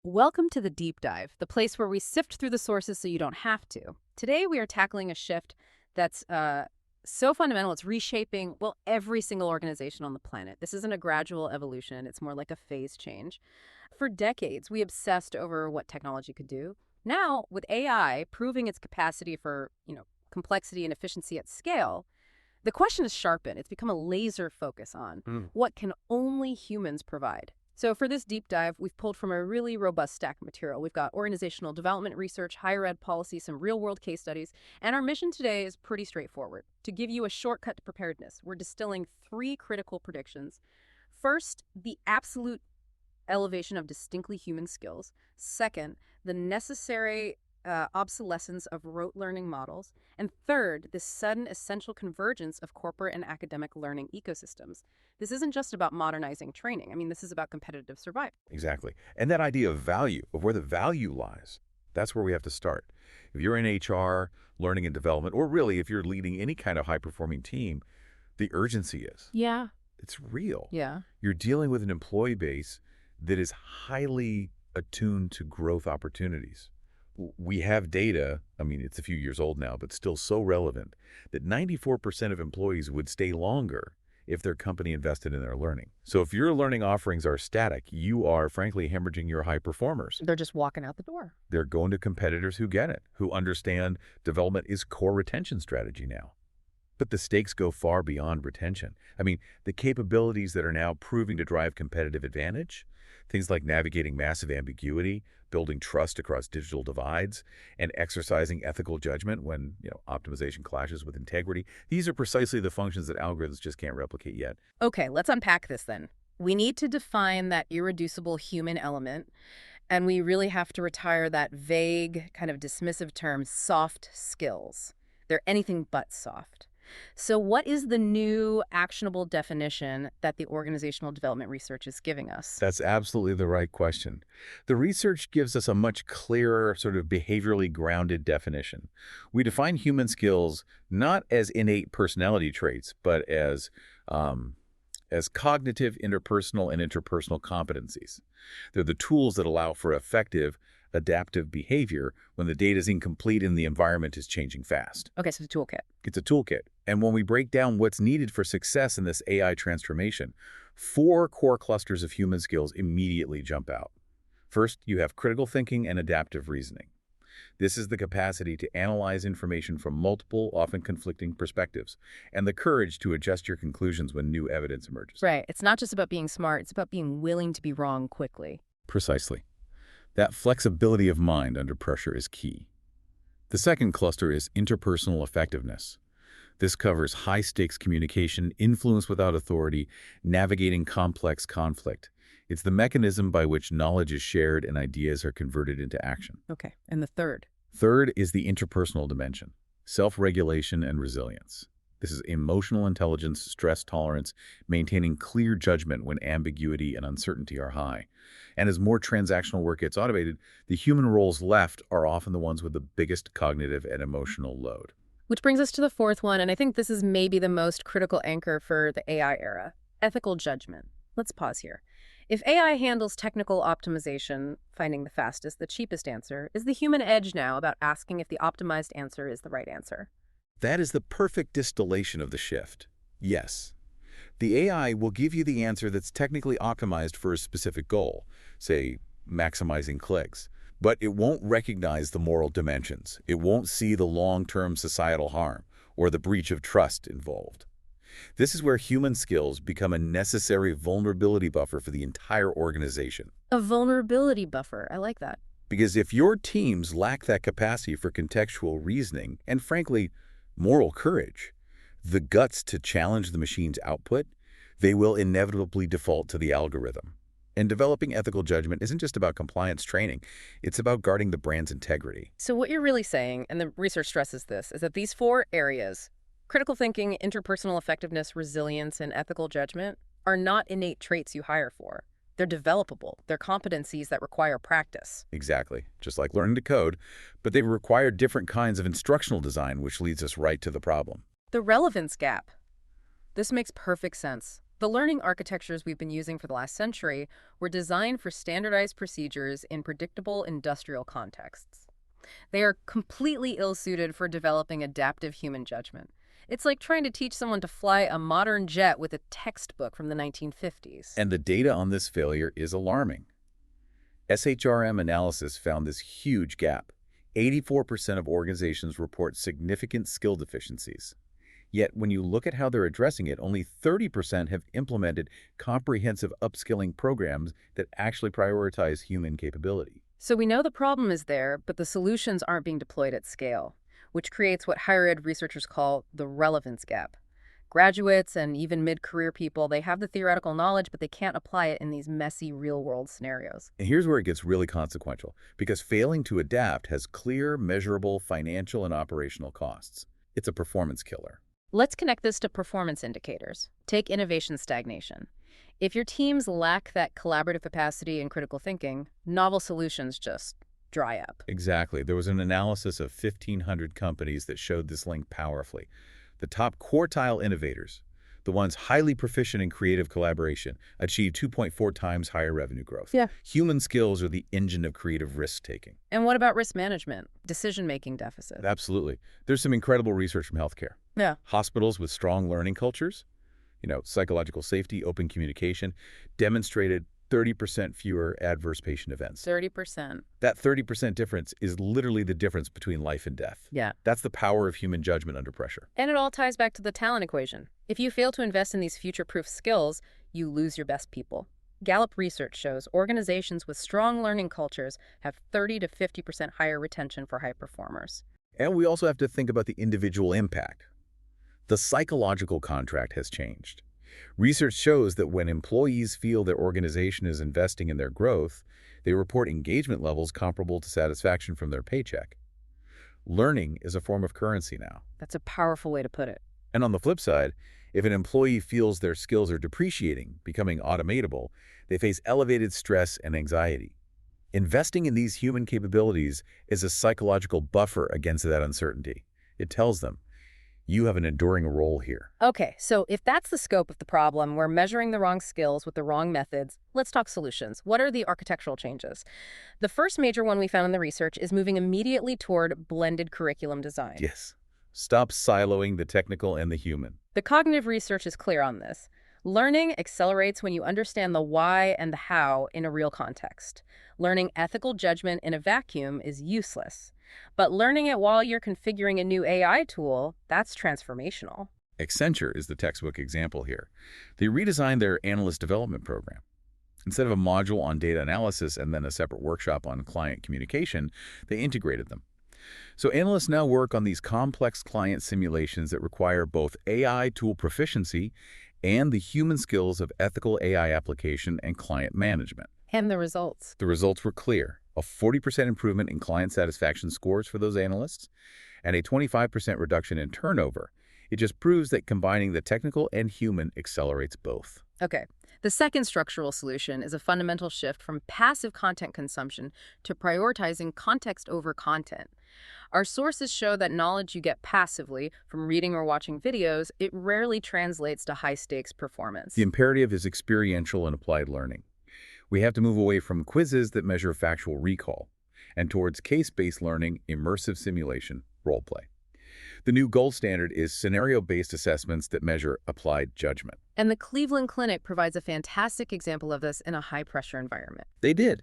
Welcome to the Deep Dive, the place where we sift through the sources so you don't have to. Today, we are tackling a shift that's so fundamental, it's reshaping, well, every single organization on the planet. This isn't a gradual evolution, it's more like a phase change. For decades, we obsessed over what technology could do. Now, with AI proving its capacity for, complexity and efficiency at scale, the question is sharpened. It's become a laser focus on what can only humans provide. So for this deep dive, we've pulled from a really robust stack of material. We've got organizational development research, higher ed policy, some real-world case studies, and our mission today is pretty straightforward. To give you a shortcut to preparedness, we're distilling three critical predictions. First, the absolute elevation of distinctly human skills. Second, the necessary obsolescence of rote learning models. And third, the sudden essential convergence of corporate and academic learning ecosystems. This isn't just about modernizing training. I mean, this is about competitive survival. Exactly. And that idea of value, of where the value lies, that's where we have to start. If you're in HR, learning and development, or really if you're leading any kind of high-performing team, the urgency is. Yeah. It's real. Yeah. You're dealing with an employee base that is highly attuned to growth opportunities. We have data, I mean, it's a few years old now, but still so relevant, that 94% of employees would stay longer if their company invested in their learning. So if your learning offerings are static, you are, frankly, hemorrhaging your high performers. They're just walking out the door. They're going to competitors who get it, who understand development is core retention strategy now. But the stakes go far beyond retention. I mean, the capabilities that are now proving to drive competitive advantage, things like navigating massive ambiguity, building trust across digital divides, and exercising ethical judgment when, optimization clashes with integrity. These are precisely the functions that algorithms just can't replicate yet. Okay, let's unpack this then. We need to define that irreducible human element, and we really have to retire that vague, kind of dismissive term, soft skills. They're anything but soft. So what is the new actionable definition that the organizational development research is giving us? That's absolutely the right question. The research gives us a much clearer, sort of behaviorally grounded definition. We define human skills not as innate personality traits, but as cognitive, interpersonal, and interpersonal competencies. They're the tools that allow for effective, adaptive behavior when the data is incomplete and the environment is changing fast. Okay, so the toolkit. It's a toolkit. And when we break down what's needed for success in this AI transformation, four core clusters of human skills immediately jump out. First, you have critical thinking and adaptive reasoning. This is the capacity to analyze information from multiple, often conflicting perspectives, and the courage to adjust your conclusions when new evidence emerges. Right. It's not just about being smart, it's about being willing to be wrong quickly. Precisely. That flexibility of mind under pressure is key. The second cluster is interpersonal effectiveness. This covers high-stakes communication, influence without authority, navigating complex conflict. It's the mechanism by which knowledge is shared and ideas are converted into action. Okay, and the third? Third is the interpersonal dimension, self-regulation and resilience. This is emotional intelligence, stress tolerance, maintaining clear judgment when ambiguity and uncertainty are high. And as more transactional work gets automated, the human roles left are often the ones with the biggest cognitive and emotional load. Which brings us to the fourth one, and I think this is maybe the most critical anchor for the AI era, ethical judgment. Let's pause here. If AI handles technical optimization, finding the fastest, the cheapest answer, is the human edge now about asking if the optimized answer is the right answer? That is the perfect distillation of the shift. Yes. The AI will give you the answer that's technically optimized for a specific goal, say, maximizing clicks. But it won't recognize the moral dimensions. It won't see the long-term societal harm or the breach of trust involved. This is where human skills become a necessary vulnerability buffer for the entire organization. A vulnerability buffer. I like that. Because if your teams lack that capacity for contextual reasoning and, frankly, moral courage, the guts to challenge the machine's output, they will inevitably default to the algorithm. And developing ethical judgment isn't just about compliance training. It's about guarding the brand's integrity. So what you're really saying, and the research stresses this, is that these four areas, critical thinking, interpersonal effectiveness, resilience, and ethical judgment, are not innate traits you hire for. They're developable. They're competencies that require practice. Exactly. Just like learning to code, but they require different kinds of instructional design, which leads us right to the problem. The relevance gap. This makes perfect sense. The The learning architectures we've been using for the last century were designed for standardized procedures in predictable industrial contexts. They are completely ill-suited for developing adaptive human judgment. It's like trying to teach someone to fly a modern jet with a textbook from the 1950s. And the data on this failure is alarming. SHRM analysis found this huge gap. 84% of organizations report significant skill deficiencies. Yet, when you look at how they're addressing it, only 30% have implemented comprehensive upskilling programs that actually prioritize human capability. So we know the problem is there, but the solutions aren't being deployed at scale, which creates what higher ed researchers call the relevance gap. Graduates and even mid-career people, they have the theoretical knowledge, but they can't apply it in these messy real-world scenarios. And here's where it gets really consequential, because failing to adapt has clear, measurable financial and operational costs. It's a performance killer. Let's connect this to performance indicators. Take innovation stagnation. If your teams lack that collaborative capacity and critical thinking, novel solutions just dry up. Exactly. There was an analysis of 1,500 companies that showed this link powerfully. The top quartile innovators, the ones highly proficient in creative collaboration, achieved 2.4 times higher revenue growth. Yeah. Human skills are the engine of creative risk-taking. And what about risk management, decision-making deficit? Absolutely. There's some incredible research from healthcare. Yeah. Hospitals with strong learning cultures, psychological safety, open communication, demonstrated 30% fewer adverse patient events. 30%. That 30% difference is literally the difference between life and death. Yeah. That's the power of human judgment under pressure. And it all ties back to the talent equation. If you fail to invest in these future-proof skills, you lose your best people. Gallup research shows organizations with strong learning cultures have 30 to 50% higher retention for high performers. And we also have to think about the individual impact. The psychological contract has changed. Research shows that when employees feel their organization is investing in their growth, they report engagement levels comparable to satisfaction from their paycheck. Learning is a form of currency now. That's a powerful way to put it. And on the flip side, if an employee feels their skills are depreciating, becoming automatable, they face elevated stress and anxiety. Investing in these human capabilities is a psychological buffer against that uncertainty. It tells them, you have an enduring role here. Okay, so if that's the scope of the problem, we're measuring the wrong skills with the wrong methods. Let's talk solutions. What are the architectural changes? The first major one we found in the research is moving immediately toward blended curriculum design. Yes. Stop siloing the technical and the human. The cognitive research is clear on this. Learning accelerates when you understand the why and the how in a real context. Learning ethical judgment in a vacuum is useless. But learning it while you're configuring a new AI tool, that's transformational. Accenture is the textbook example here. They redesigned their analyst development program. Instead of a module on data analysis and then a separate workshop on client communication, they integrated them. So analysts now work on these complex client simulations that require both AI tool proficiency and the human skills of ethical AI application and client management. And the results? The results were clear. A 40% improvement in client satisfaction scores for those analysts, and a 25% reduction in turnover. It just proves that combining the technical and human accelerates both. Okay. The second structural solution is a fundamental shift from passive content consumption to prioritizing context over content. Our sources show that knowledge you get passively from reading or watching videos, it rarely translates to high-stakes performance. The imperative is experiential and applied learning. We have to move away from quizzes that measure factual recall and towards case-based learning, immersive simulation, role play. The new gold standard is scenario-based assessments that measure applied judgment. And the Cleveland Clinic provides a fantastic example of this in a high-pressure environment. They did.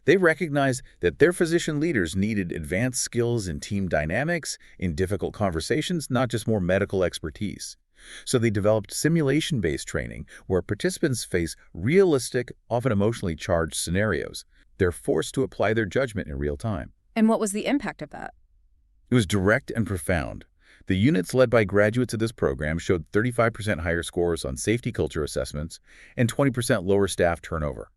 They recognized that their physician leaders needed advanced skills in team dynamics, in difficult conversations, not just more medical expertise. So they developed simulation-based training where participants face realistic, often emotionally charged scenarios. They're forced to apply their judgment in real time. And what was the impact of that? It was direct and profound. The units led by graduates of this program showed 35% higher scores on safety culture assessments and 20% lower staff turnover.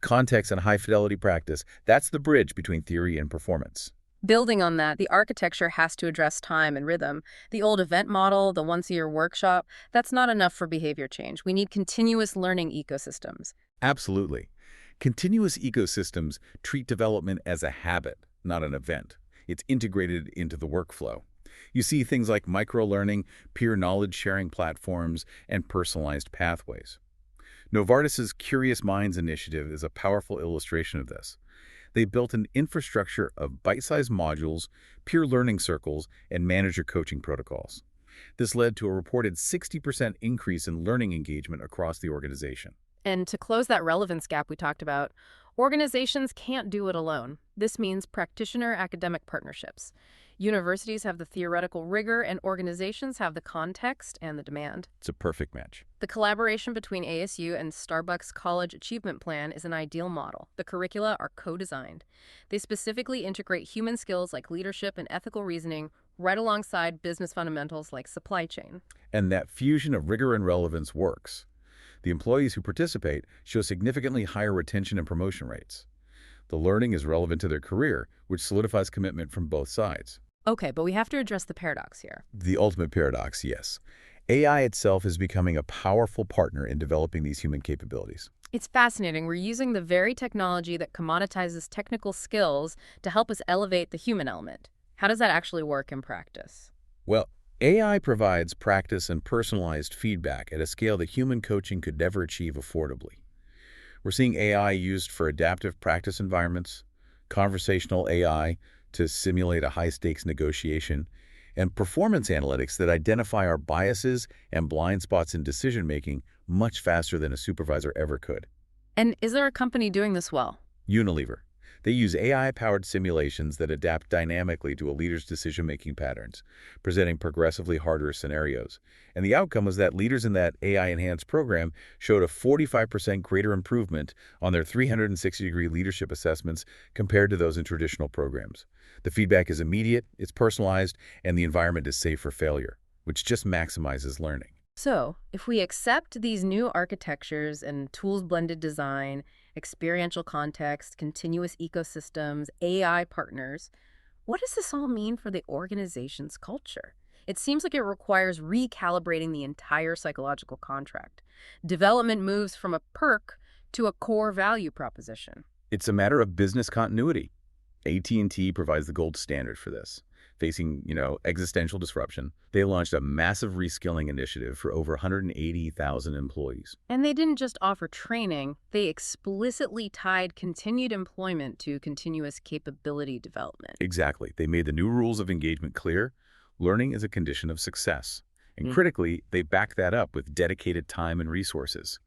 Context and high-fidelity practice, that's the bridge between theory and performance. Building on that, the architecture has to address time and rhythm. The old event model, the once-a-year workshop, that's not enough for behavior change. We need continuous learning ecosystems. Absolutely. Continuous ecosystems treat development as a habit, not an event. It's integrated into the workflow. You see things like micro-learning, peer knowledge-sharing platforms, and personalized pathways. Novartis's Curious Minds initiative is a powerful illustration of this. They built an infrastructure of bite-sized modules, peer learning circles, and manager coaching protocols. This led to a reported 60% increase in learning engagement across the organization. And to close that relevance gap we talked about, organizations can't do it alone. This means practitioner-academic partnerships. Universities have the theoretical rigor, and organizations have the context and the demand. It's a perfect match. The collaboration between ASU and Starbucks College Achievement Plan is an ideal model. The curricula are co-designed. They specifically integrate human skills like leadership and ethical reasoning right alongside business fundamentals like supply chain. And that fusion of rigor and relevance works. The employees who participate show significantly higher retention and promotion rates. The learning is relevant to their career, which solidifies commitment from both sides. Okay, but we have to address the paradox here. The ultimate paradox, yes. AI itself is becoming a powerful partner in developing these human capabilities. It's fascinating. We're using the very technology that commoditizes technical skills to help us elevate the human element. How does that actually work in practice? Well, AI provides practice and personalized feedback at a scale that human coaching could never achieve affordably. We're seeing AI used for adaptive practice environments, conversational AI to simulate a high-stakes negotiation, and performance analytics that identify our biases and blind spots in decision-making much faster than a supervisor ever could. And is there a company doing this well? Unilever. They use AI-powered simulations that adapt dynamically to a leader's decision-making patterns, presenting progressively harder scenarios. And the outcome was that leaders in that AI-enhanced program showed a 45% greater improvement on their 360-degree leadership assessments compared to those in traditional programs. The feedback is immediate, it's personalized, and the environment is safe for failure, which just maximizes learning. So, if we accept these new architectures and tools-blended design, experiential context, continuous ecosystems, AI partners, what does this all mean for the organization's culture? It seems like it requires recalibrating the entire psychological contract. Development moves from a perk to a core value proposition. It's a matter of business continuity. AT&T provides the gold standard for this. Facing, existential disruption, they launched a massive reskilling initiative for over 180,000 employees. And they didn't just offer training, they explicitly tied continued employment to continuous capability development. Exactly. They made the new rules of engagement clear. Learning is a condition of success. And critically, they back that up with dedicated time and resources.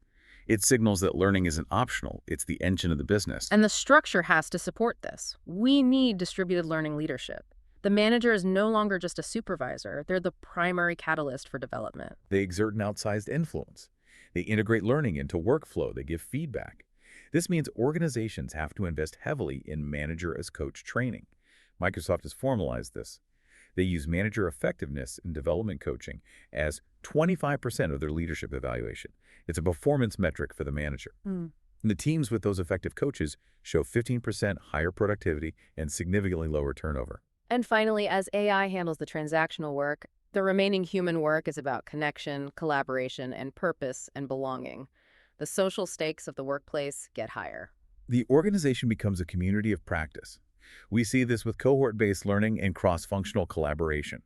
It signals that learning isn't optional, it's the engine of the business. And the structure has to support this. We need distributed learning leadership. The manager is no longer just a supervisor. They're the primary catalyst for development. They exert an outsized influence. They integrate learning into workflow. They give feedback. This means organizations have to invest heavily in manager-as-coach training. Microsoft has formalized this. They use manager effectiveness in development coaching as 25% of their leadership evaluation. It's a performance metric for the manager. And the teams with those effective coaches show 15% higher productivity and significantly lower turnover. And finally, as AI handles the transactional work, the remaining human work is about connection, collaboration, and purpose and belonging. The social stakes of the workplace get higher. The organization becomes a community of practice. We see this with cohort-based learning and cross-functional collaboration.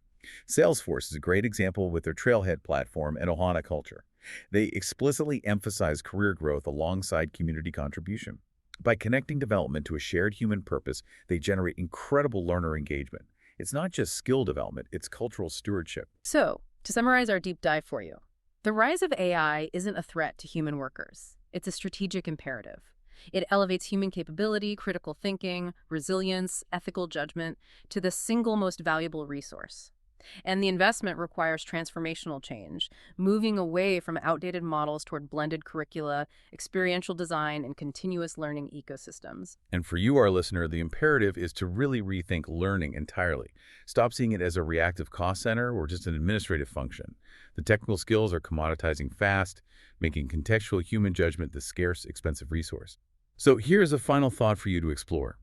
Salesforce is a great example with their Trailhead platform and Ohana culture. They explicitly emphasize career growth alongside community contribution. By connecting development to a shared human purpose, they generate incredible learner engagement. It's not just skill development, it's cultural stewardship. So, to summarize our deep dive for you, the rise of AI isn't a threat to human workers. It's a strategic imperative. It elevates human capability, critical thinking, resilience, ethical judgment to the single most valuable resource. And the investment requires transformational change, moving away from outdated models toward blended curricula, experiential design, and continuous learning ecosystems. And for you, our listener, the imperative is to really rethink learning entirely. Stop seeing it as a reactive cost center or just an administrative function. The technical skills are commoditizing fast, making contextual human judgment the scarce, expensive resource. So here's a final thought for you to explore.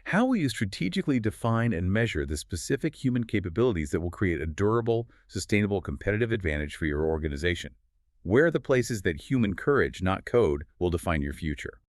How will you strategically define and measure the specific human capabilities that will create a durable, sustainable competitive advantage for your organization? Where are the places that human courage, not code, will define your future?